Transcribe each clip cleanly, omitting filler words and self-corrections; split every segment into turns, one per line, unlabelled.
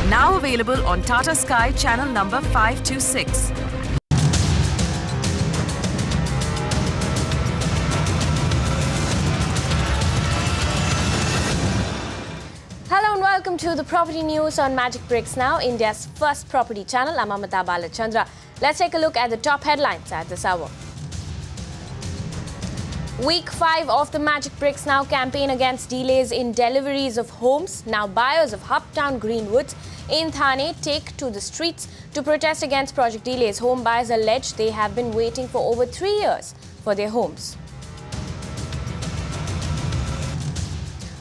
Now available on Tata Sky channel number 526.
Hello and welcome to the property news on Magic Bricks Now, India's first property channel. I'm Amita Balachandra. Let's take a look at the top headlines at this hour. Week 5 of the Magic Bricks Now campaign against delays in deliveries of homes. Now buyers of Uptown Greenwoods in Thane take to the streets to protest against project delays. Home buyers allege they have been waiting for over 3 years for their homes.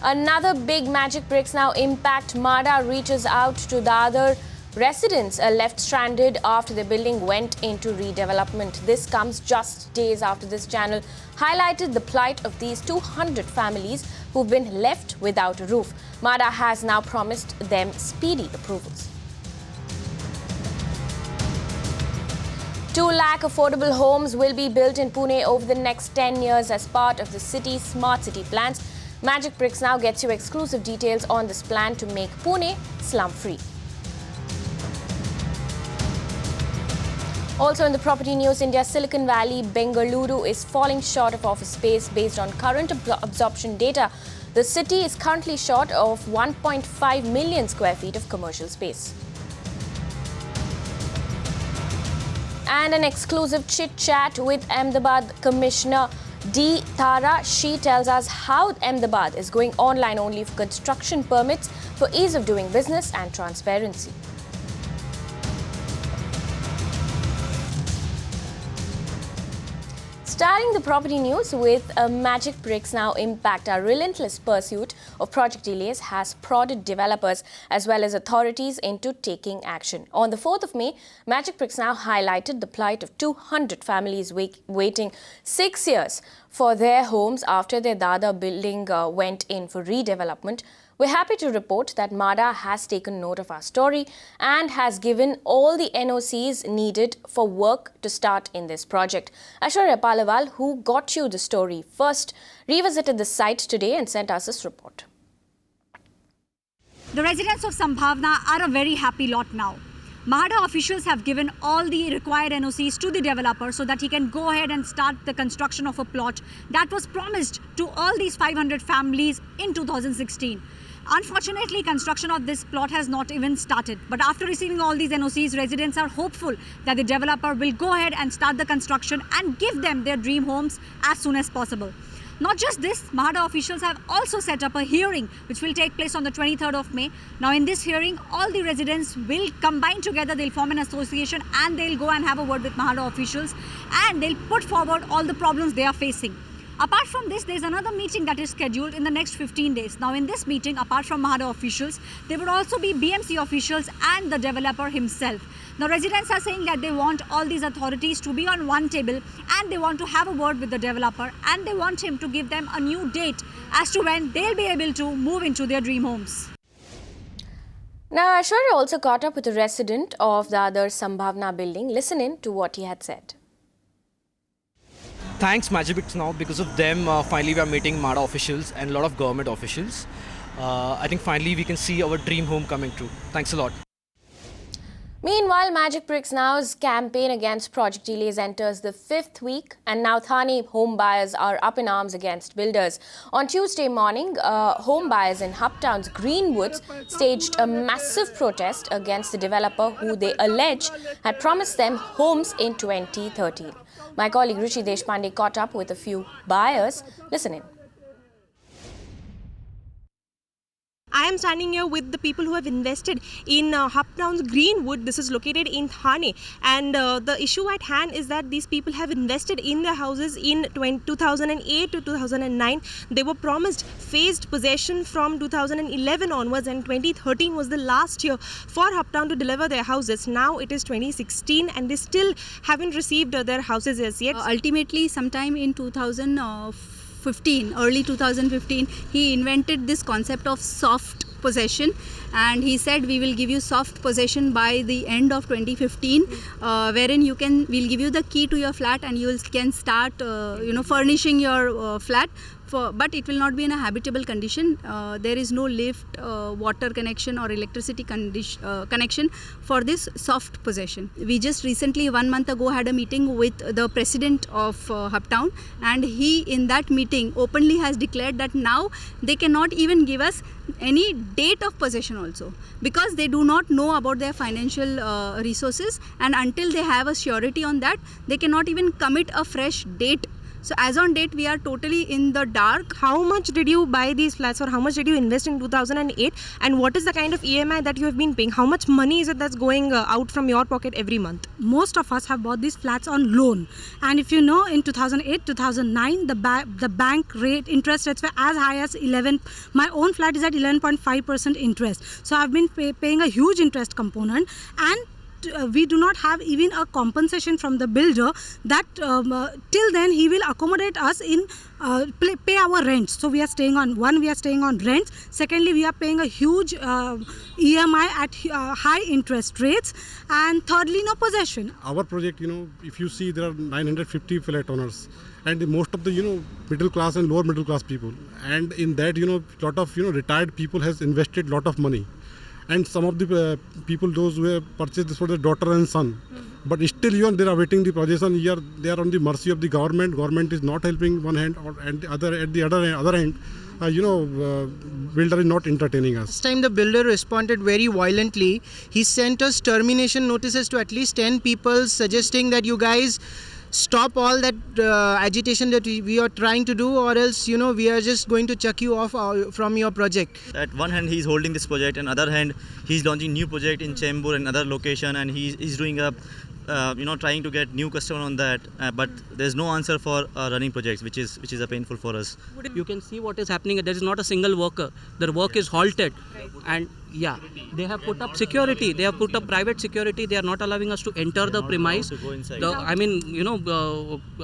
Another big Magic Bricks Now impact. MHADA reaches out to the other residents left stranded after the building went into redevelopment. This comes just days after this channel highlighted the plight of these 200 families who've been left without a roof. MHADA has now promised them speedy approvals. 2 lakh affordable homes will be built in Pune over the next 10 years as part of the city's Smart City plans. Magic Bricks Now gets you exclusive details on this plan to make Pune slum-free. Also in the property news, India's Silicon Valley, Bengaluru is falling short of office space based on current absorption data. The city is currently short of 1.5 million square feet of commercial space. And an exclusive chit-chat with Ahmedabad Commissioner D. Tara. She tells us how Ahmedabad is going online only for construction permits for ease of doing business and transparency. Starting the property news with a Magic Bricks Now impact. Our relentless pursuit of project delays has prodded developers as well as authorities into taking action. On the 4th of May, Magic Bricks Now highlighted the plight of 200 families waiting 6 years for their homes after their Dada building went in for redevelopment. We're happy to report that MHADA has taken note of our story and has given all the NOCs needed for work to start in this project. Aishwarya Palawal, who got you the story first, revisited the site today and sent us this report.
The residents of Sambhavna are a very happy lot now. MHADA officials have given all the required NOCs to the developer so that he can go ahead and start the construction of a plot that was promised to all these 500 families in 2016. Unfortunately, construction of this plot has not even started. But after receiving all these NOCs, residents are hopeful that the developer will go ahead and start the construction and give them their dream homes as soon as possible. Not just this, MHADA officials have also set up a hearing which will take place on the 23rd of May. Now in this hearing, all the residents will combine together, they'll form an association and they'll go and have a word with MHADA officials and they'll put forward all the problems they are facing. Apart from this, there's another meeting that is scheduled in the next 15 days. Now in this meeting, apart from MHADA officials, there would also be BMC officials and the developer himself. Now residents are saying that they want all these authorities to be on one table and they want to have a word with the developer and they want him to give them a new date as to when they'll be able to move into their dream homes.
Now Aishwarya also caught up with a resident of the other Sambhavna building. Listen in to what he had said.
Thanks Magic Bricks Now, because of them finally we are meeting MHADA officials and a lot of government officials. I think finally we can see our dream home coming true. Thanks a lot.
Meanwhile, Magic Bricks Now's campaign against project delays enters the 5th week and now Thane home buyers are up in arms against builders. On Tuesday morning, home buyers in Uptown's Greenwoods staged a massive protest against the developer who they allege had promised them homes in 2013. My colleague Ruchi Deshpande caught up with a few buyers. Listen in.
I am standing here with the people who have invested in Uptown's Greenwood. This is located in Thane, and the issue at hand is that these people have invested in their houses in 2008 to 2009. They were promised phased possession from 2011 onwards, and 2013 was the last year for Uptown to deliver their houses. Now it is 2016 and they still haven't received their houses as yet.
Ultimately, sometime in 2015, early 2015, he invented this concept of soft possession, and he said we will give you soft possession by the end of 2015, wherein we'll give you the key to your flat and you can start furnishing your flat but it will not be in a habitable condition. There is no lift, water connection or electricity connection for this soft possession. We just recently 1 month ago had a meeting with the president of Uptown, and he in that meeting openly has declared that now they cannot even give us any date of possession also, because they do not know about their financial resources, and until they have a surety on that, they cannot even commit a fresh date. So as on date, we are totally in the dark.
How much did you buy these flats, or how much did you invest in 2008, and what is the kind of EMI that you have been paying? How much money is it that's going out from your pocket every month?
Most of us have bought these flats on loan, and if you know, in 2008 2009 the bank rate interest rates were as high as 11. My own flat is at 11.5% interest, so I've been paying a huge interest component, and we do not have even a compensation from the builder that till then he will accommodate us in pay our rents. So we are staying on rents. Secondly, we are paying a huge EMI at high interest rates, and thirdly, no possession.
Our project, if you see, there are 950 flat owners, and most of the middle class and lower middle class people, and in that lot of retired people has invested lot of money. And some of the people, those who have purchased this for their daughter and son, but still they are waiting the possession. Here they are on the mercy of the government. Government is not helping one hand, and at the other end, builder is not entertaining us.
This time the builder responded very violently. He sent us termination notices to at least 10 people, suggesting that you guys stop all that agitation that we are trying to do, or else we are just going to chuck you off from your project.
At one hand he is holding this project, and other hand he is launching new project in Chembur and other location, and he is doing a trying to get new customer on that, but there is no answer for running projects, which is painful for us.
You can see what is happening. There is not a single worker. Their work is halted, and they have put up security. They have put up private security. They are not allowing us to enter the premise.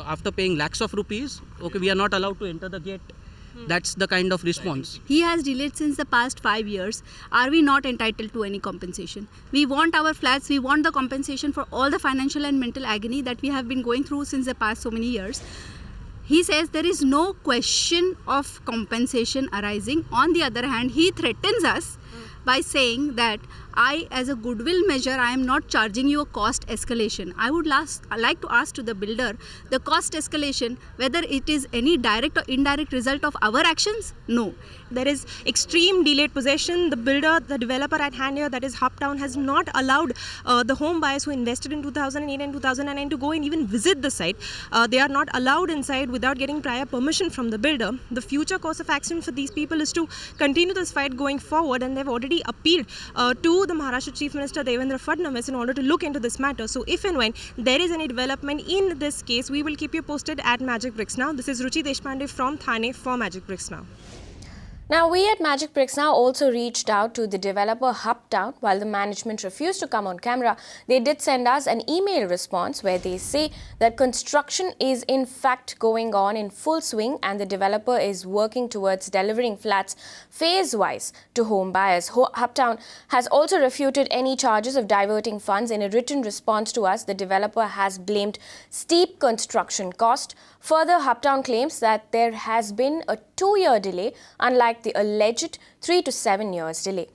After paying lakhs of rupees, okay, we are not allowed to enter the gate. That's the kind of response.
He has delayed since the past 5 years. Are we not entitled to any compensation? We want our flats. We want the compensation for all the financial and mental agony that we have been going through since the past so many years. He says there is no question of compensation arising. On the other hand, he threatens us by saying that I, as a goodwill measure, I am not charging you a cost escalation. I would like to ask to the builder, the cost escalation, whether it is any direct or indirect result of our actions? No.
There is extreme delayed possession. The builder, the developer at hand here, that is Uptown, has not allowed the home buyers who invested in 2008 and 2009 to go and even visit the site. They are not allowed inside without getting prior permission from the builder. The future course of action for these people is to continue this fight going forward, and they've already appealed to the Maharashtra Chief Minister Devendra Fadnavis in order to look into this matter. So if and when there is any development in this case, we will keep you posted at Magic Bricks Now. This is Ruchi Deshpande from Thane for Magic Bricks Now.
Now, we at Magic Bricks Now also reached out to the developer Uptown. While the management refused to come on camera, they did send us an email response where they say that construction is in fact going on in full swing, and the developer is working towards delivering flats phase-wise to home buyers. Uptown has also refuted any charges of diverting funds. In a written response to us, the developer has blamed steep construction cost. Further, Uptown claims that there has been a 2-year delay, unlike the alleged 3 to 7 years delay.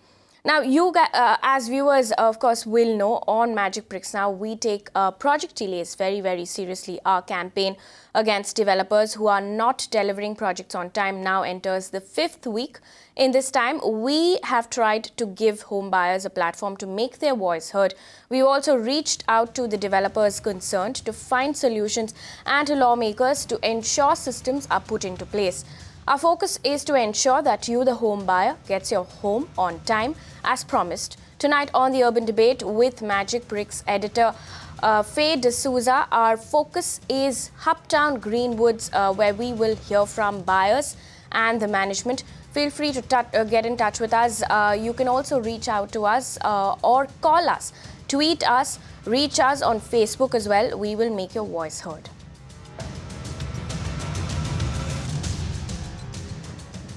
Now, you as viewers, of course, will know, on Magic Bricks Now, we take project delays very, very seriously. Our campaign against developers who are not delivering projects on time now enters the 5th week. In this time, we have tried to give home buyers a platform to make their voice heard. We also reached out to the developers concerned to find solutions and to lawmakers to ensure systems are put into place. Our focus is to ensure that you, the home buyer, gets your home on time as promised. Tonight on The Urban Debate with Magic Bricks editor Faye D'Souza, our focus is Uptown Greenwoods, where we will hear from buyers and the management. Feel free to get in touch with us. You can also reach out to us or call us, tweet us, reach us on Facebook as well. We will make your voice heard.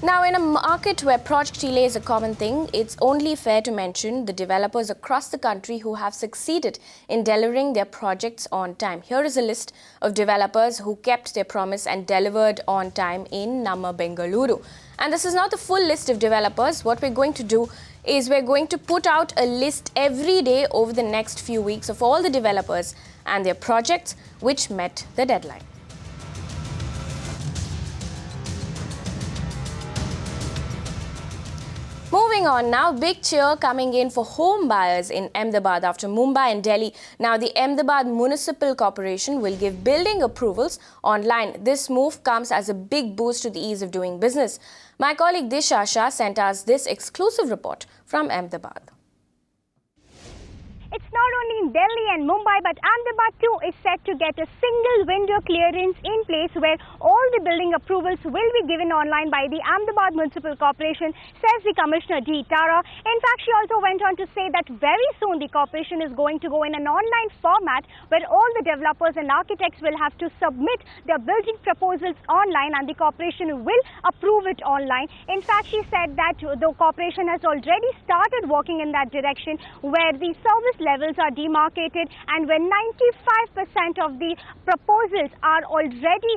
Now, in a market where project delay is a common thing, it's only fair to mention the developers across the country who have succeeded in delivering their projects on time. Here is a list of developers who kept their promise and delivered on time in Namma Bengaluru. And this is not the full list of developers. What we're going to do is we're going to put out a list every day over the next few weeks of all the developers and their projects which met the deadline. Moving on now, big cheer coming in for home buyers in Ahmedabad after Mumbai and Delhi. Now the Ahmedabad Municipal Corporation will give building approvals online. This move comes as a big boost to the ease of doing business. My colleague Disha Shah sent us this exclusive report from Ahmedabad.
It's not only in Delhi and Mumbai, but Ahmedabad too is set to get a single window clearance in place where all the building approvals will be given online by the Ahmedabad Municipal Corporation, says the Commissioner D. Tara. In fact, she also went on to say that very soon the corporation is going to go in an online format where all the developers and architects will have to submit their building proposals online and the corporation will approve it online. In fact, she said that the corporation has already started working in that direction where the service levels are demarcated and when 95% of the proposals are already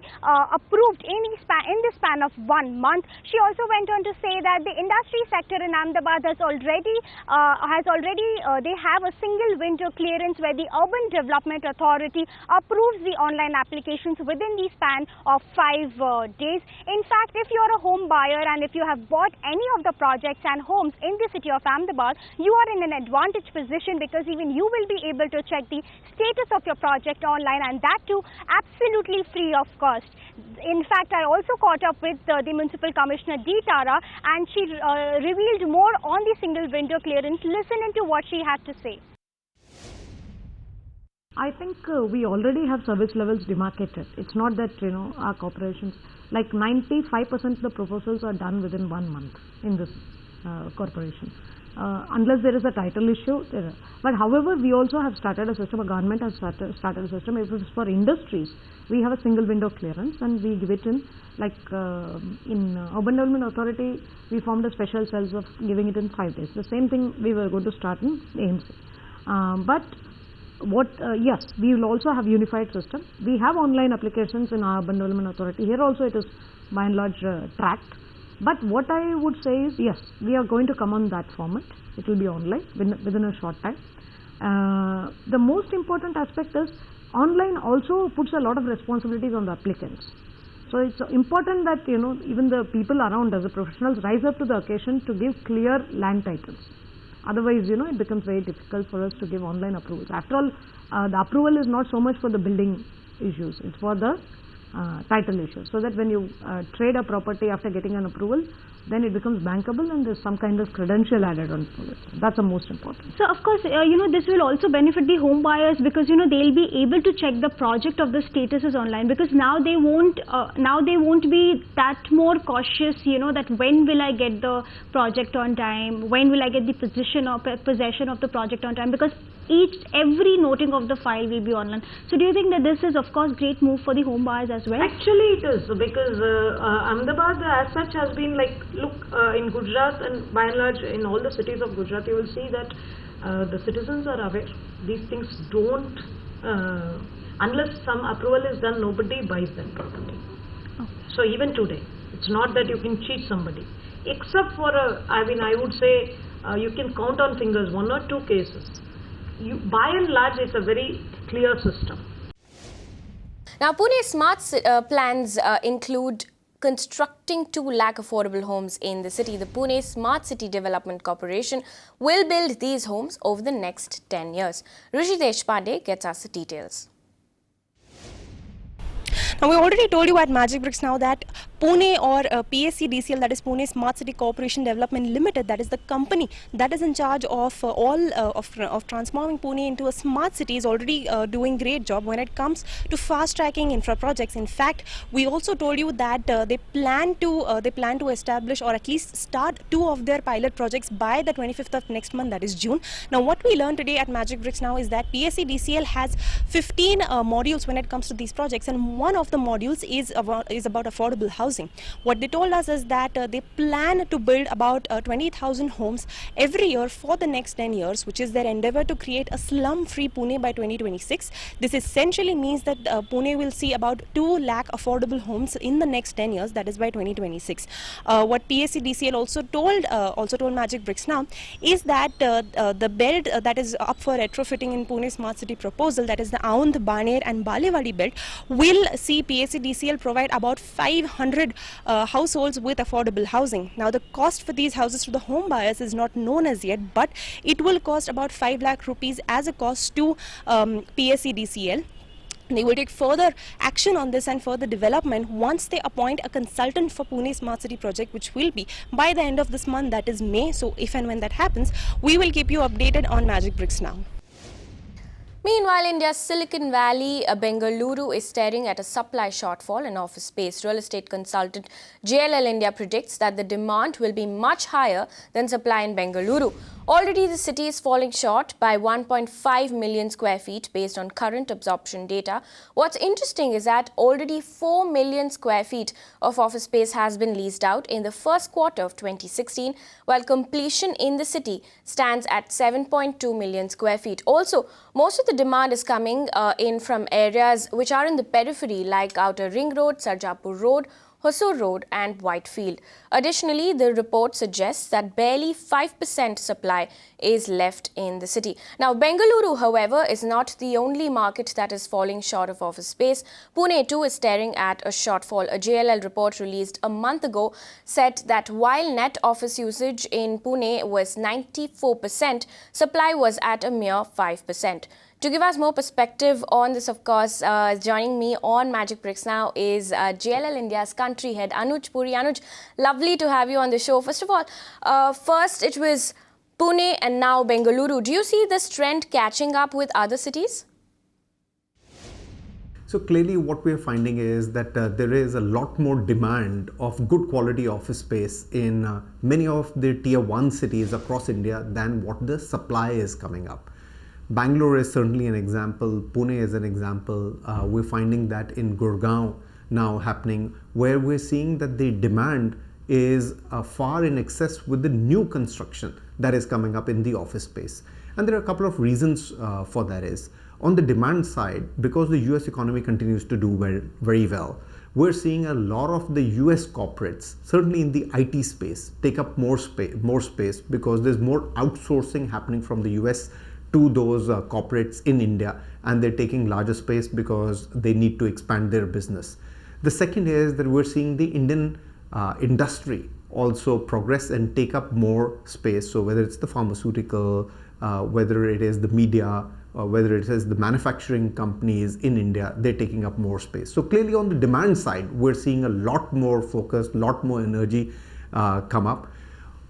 approved in the span of 1 month. She also went on to say that the industry sector in Ahmedabad has already they have a single window clearance where the Urban Development Authority approves the online applications within the span of 5 days. In fact, if you are a home buyer and if you have bought any of the projects and homes in the city of Ahmedabad, you are in an advantage position because even you will be able to check the status of your project online, and that too absolutely free of cost. In fact, I also caught up with the Municipal Commissioner D. Tara and she revealed more on the single window clearance. Listen into what she had to say.
I think we already have service levels demarcated. It's not that, our corporations, like 95% of the proposals are done within 1 month in this corporation. Unless there is a title issue. But however, we also have started a system, a government has started a system. If it is for industries, we have a single window clearance and we give it in, like in Urban Development Authority, we formed a special cells of giving it in 5 days. The same thing we were going to start in AMC. But yes, we will also have unified system. We have online applications in our Urban Development Authority. Here also it is by and large tracked. But what I would say is, yes, we are going to come on that format. It will be online within a short time. The most important aspect is online also puts a lot of responsibilities on the applicants. So it's important that even the people around us, the professionals, rise up to the occasion to give clear land titles. Otherwise, it becomes very difficult for us to give online approvals. After all, the approval is not so much for the building issues; it's for the title issue, so that when you trade a property after getting an approval, then it becomes bankable and there's some kind of credential added on to it. That's the most important.
So of course, this will also benefit the home buyers because they'll be able to check the project of the statuses online, because now they won't be that more cautious, that when will I get the project on time, when will I get the possession of the project on time, because every noting of the file will be online. So do you think that this is of course great move for the home buyers as well?
Actually it is, because Ahmedabad as such has been like, look, in Gujarat and by and large in all the cities of Gujarat, you will see that the citizens are aware. These things don't, unless some approval is done, nobody buys that property. Okay. So even today, it's not that you can cheat somebody, except for I would say you can count on fingers 1 or 2 cases. By and large, it's a very clear system.
Now, Pune Smart plans include constructing 2 lakh affordable homes in the city. The Pune Smart City Development Corporation will build these homes over the next 10 years. Rishi Deshpande gets us the details.
Now, we already told you at Magic Bricks now that Pune or PSCDCL, that is Pune Smart City Corporation Development Limited, that is the company that is in charge of of transforming Pune into a smart city, is already doing great job when it comes to fast tracking infra projects. In fact, we also told you that they plan to establish or at least start 2 of their pilot projects by the 25th of next month, that is June. Now, what we learned today at Magic Bricks now is that PSCDCL has 15 modules when it comes to these projects, and one of the modules is about affordable housing. housing. What they told us is that they plan to build about 20,000 homes every year for the next 10 years, which is their endeavor to create a slum-free Pune by 2026. This essentially means that Pune will see about 2 lakh affordable homes in the next 10 years, that is by 2026. What PSCDCL also told Magic Bricks now is that the belt that is up for retrofitting in Pune Smart City proposal, that is the Aund, Baner and Balewadi belt, will see PSCDCL provide about 500 households with affordable housing. Now the cost for these houses to the home buyers is not known as yet, but it will cost about 5 lakh rupees as a cost to PSCDCL. They will take further action on this and further development once they appoint a consultant for Pune Smart City project, which will be by the end of this month, that is May. So if and when that happens, we will keep you updated on Magic Bricks Now.
Meanwhile, India's Silicon Valley, Bengaluru, is staring at a supply shortfall in office space. Real estate consultant JLL India predicts that the demand will be much higher than supply in Bengaluru. Already, the city is falling short by 1.5 million square feet based on current absorption data. What's interesting is that already 4 million square feet of office space has been leased out in the first quarter of 2016, while completion in the city stands at 7.2 million square feet. Also, most of the demand is coming in from areas which are in the periphery like Outer Ring Road, Sarjapur Road, Hosur Road and Whitefield. Additionally, the report suggests that barely 5% supply is left in the city. Now, Bengaluru, however, is not the only market that is falling short of office space. Pune too is staring at a shortfall. A JLL report released a month ago said that while net office usage in Pune was 94%, supply was at a mere 5%. To give us more perspective on this, of course, joining me on Magic Bricks Now is JLL India's country head, Anuj Puri. Anuj, lovely to have you on the show. First of all, first it was Pune and now Bengaluru. Do you see this trend catching up with other cities?
So clearly what we are finding is that there is a lot more demand of good quality office space in many of the tier 1 cities across India than what the supply is coming up. Bangalore is certainly an example, Pune is an example. We're finding that in Gurgaon now happening, where we're seeing that the demand is far in excess with the new construction that is coming up in the office space. And there are a couple of reasons for that is. On the demand side, because the US economy continues to do very well, we're seeing a lot of the US corporates, certainly in the IT space, take up more space because there's more outsourcing happening from the US to those corporates in India, and they're taking larger space because they need to expand their business. The second is that we're seeing the Indian industry also progress and take up more space. So whether it's the pharmaceutical, whether it is the media, whether it is the manufacturing companies in India, they're taking up more space. So clearly on the demand side, we're seeing a lot more focus, a lot more energy come up.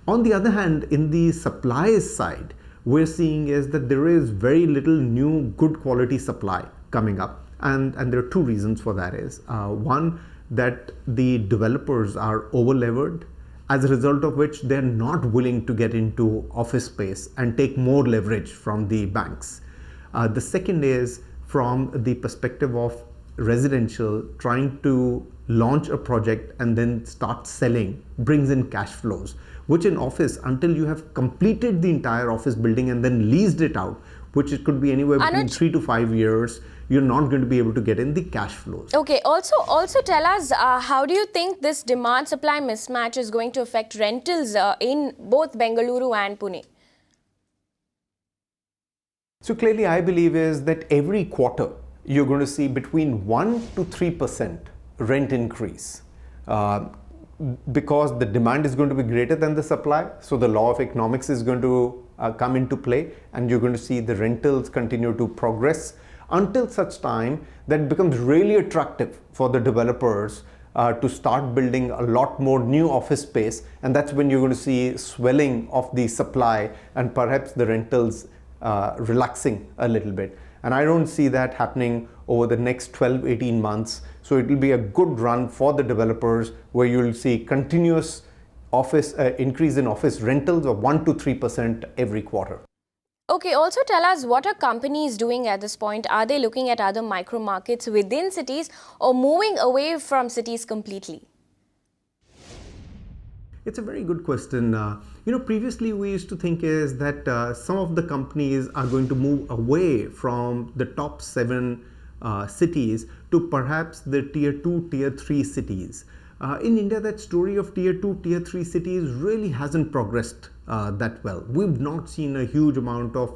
On the other hand, in the supply side, we're seeing is that there is very little new good quality supply coming up, and there are two reasons for that is. One, that the developers are over-levered, as a result of which they're not willing to get into office space and take more leverage from the banks. The second is from the perspective of residential, trying to launch a project and then start selling brings in cash flows, which in office, until you have completed the entire office building and then leased it out, which it could be anywhere between 3 to 5 years, you're not going to be able to get in the cash flows.
Okay, also tell us, how do you think this demand-supply mismatch is going to affect rentals in both Bengaluru and Pune?
So clearly I believe is that every quarter you're going to see between 1 to 3% rent increase. Because the demand is going to be greater than the supply, so the law of economics is going to come into play, and you're going to see the rentals continue to progress until such time that it becomes really attractive for the developers to start building a lot more new office space, and that's when you're going to see swelling of the supply and perhaps the rentals relaxing a little bit. And I don't see that happening over the next 12-18 months. So it will be a good run for the developers, where you'll see continuous office increase in office rentals of 1 to 3% every quarter.
Okay, also tell us, what are companies doing at this point? Are they looking at other micro markets within cities or moving away from cities completely?
It's a very good question. Previously we used to think is that some of the companies are going to move away from the top 7 cities to perhaps the tier 2, tier 3 cities. In India, that story of tier 2, tier 3 cities really hasn't progressed that well. We've not seen a huge amount of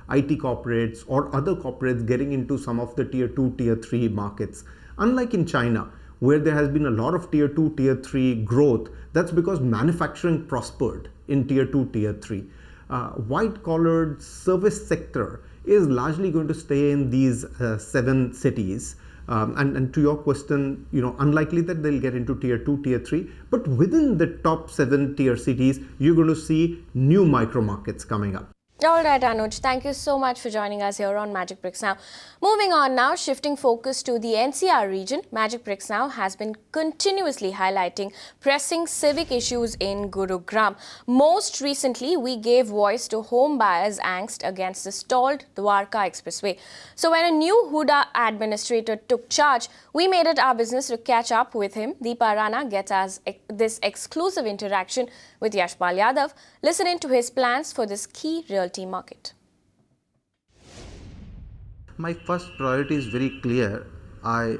IT corporates or other corporates getting into some of the tier 2, tier 3 markets. Unlike in China, where there has been a lot of tier 2, tier 3 growth, that's because manufacturing prospered in tier 2, tier 3. White-collared service sector is largely going to stay in these 7 cities. And to your question, unlikely that they'll get into tier 2, tier 3, but within the top 7 tier cities, you're going to see new micro markets coming up.
All right, Anuj, thank you so much for joining us here on Magic Bricks Now. Moving on now, shifting focus to the NCR region, Magic Bricks Now has been continuously highlighting pressing civic issues in Gurugram. Most recently, we gave voice to home buyers' angst against the stalled Dwarka Expressway. So when a new Hooda administrator took charge, we made it our business to catch up with him. Deepa Rana gets us this exclusive interaction with Yashpal Yadav. Listen in to his plans for this key realty market.
My first priority is very clear. I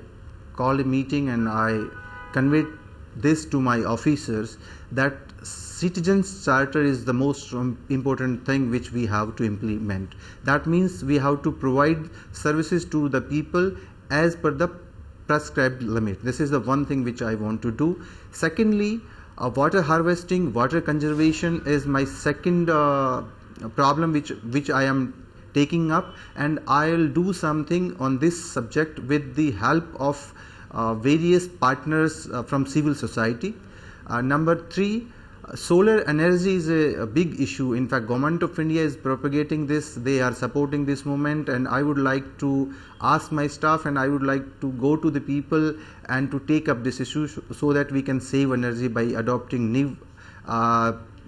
called a meeting and I conveyed this to my officers that citizens charter is the most important thing which we have to implement. That means we have to provide services to the people as per the prescribed limit. This is the one thing which I want to do. Secondly, water harvesting, water conservation is my second problem which I am taking up, and I will do something on this subject with the help of various partners from civil society. Number 3, solar energy is a big issue. In fact, Government of India is propagating this, they are supporting this movement, and I would like to ask my staff and I would like to go to the people and to take up this issue so that we can save energy by adopting new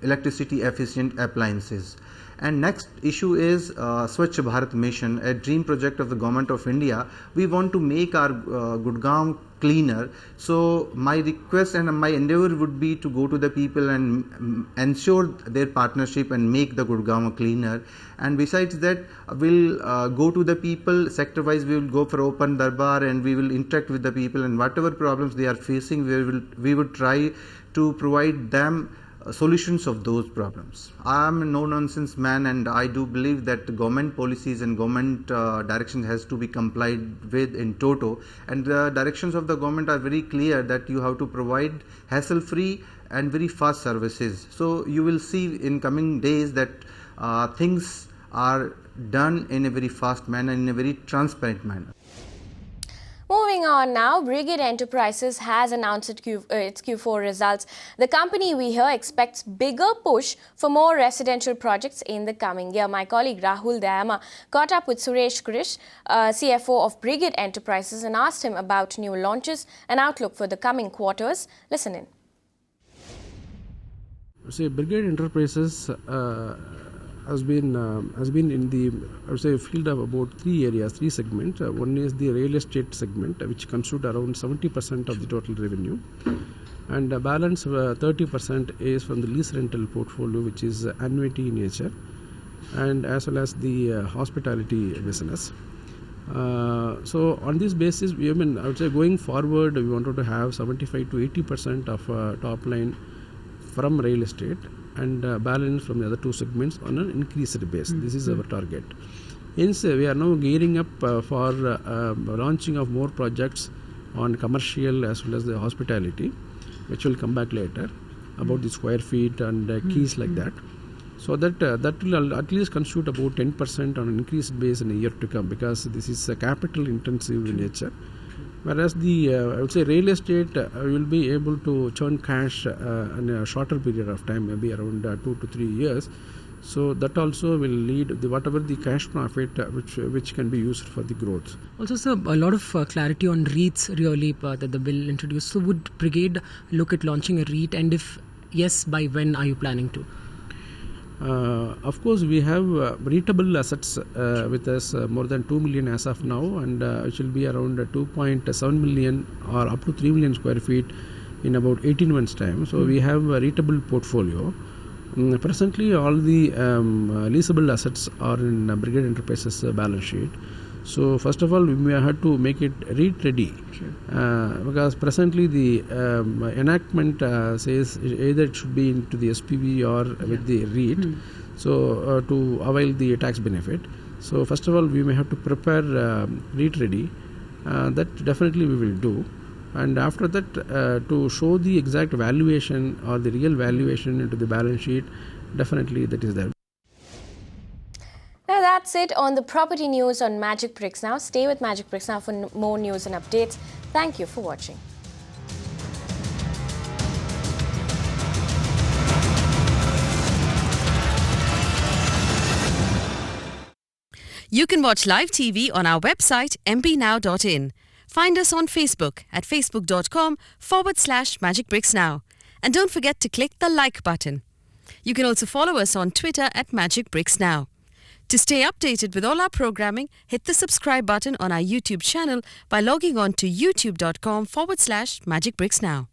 electricity efficient appliances. And next issue is Swachh Bharat Mission, a dream project of the Government of India. We want to make our Gurgaon cleaner. So my request and my endeavor would be to go to the people and ensure their partnership and make the Gurgaon cleaner. And besides that, we'll go to the people sector wise. We will go for open darbar and we will interact with the people, and whatever problems they are facing, we would try to provide them solutions of those problems. I am a no-nonsense man, and I do believe that government policies and government directions has to be complied with in toto, and the directions of the government are very clear that you have to provide hassle-free and very fast services. So you will see in coming days that things are done in a very fast manner, in a very transparent manner.
Moving on now, Brigade Enterprises has announced its Q4 results. The company we hear expects bigger push for more residential projects in the coming year. My colleague Rahul Dayama caught up with Suresh Krish, CFO of Brigade Enterprises, and asked him about new launches and outlook for the coming quarters. Listen in.
See, Brigade Enterprises has been in the, I would say, field of about 3 areas, 3 segments. One is the real estate segment, which constitutes around 70% of the total revenue, and the balance 30% is from the lease rental portfolio, which is annuity in nature, and as well as the hospitality business. So on this basis, I would say going forward, we wanted to have 75 to 80% of top line from real estate, and balance from the other 2 segments on an increased base. This is our target. Hence, we are now gearing up for launching of more projects on commercial as well as the hospitality, which will come back later about the square feet and keys like that. So that will at least constitute about 10% on an increased base in a year to come, because this is capital intensive in nature. Whereas the I would say real estate will be able to churn cash in a shorter period of time, maybe around 2 to 3 years. So that also will lead whatever the cash profit which can be used for the growth.
Also, sir, a lot of clarity on REITs really that the bill introduced. So would Brigade look at launching a REIT, and if yes, by when are you planning to?
Of course, we have REITable assets with us, more than 2 million as of now, and it will be around 2.7 million or up to 3 million square feet in about 18 months' time. So we have a REITable portfolio. Presently, all the leasable assets are in Brigade Enterprises balance sheet. So first of all, we may have to make it REIT ready, because presently the enactment says either it should be into the SPV or with the REIT, so to avail the tax benefit. So first of all, we may have to prepare REIT ready. That definitely we will do. And after that, to show the exact valuation or the real valuation into the balance sheet, definitely that is there.
Now that's it on the property news on Magic Bricks Now. Stay with Magic Bricks Now for more news and updates. Thank you for watching.
You can watch live TV on our website mbnow.in. Find us on Facebook at facebook.com/magicbricksnow. And don't forget to click the like button. You can also follow us on Twitter at Magic Bricks Now. To stay updated with all our programming, hit the subscribe button on our YouTube channel by logging on to youtube.com/magicbricksnow.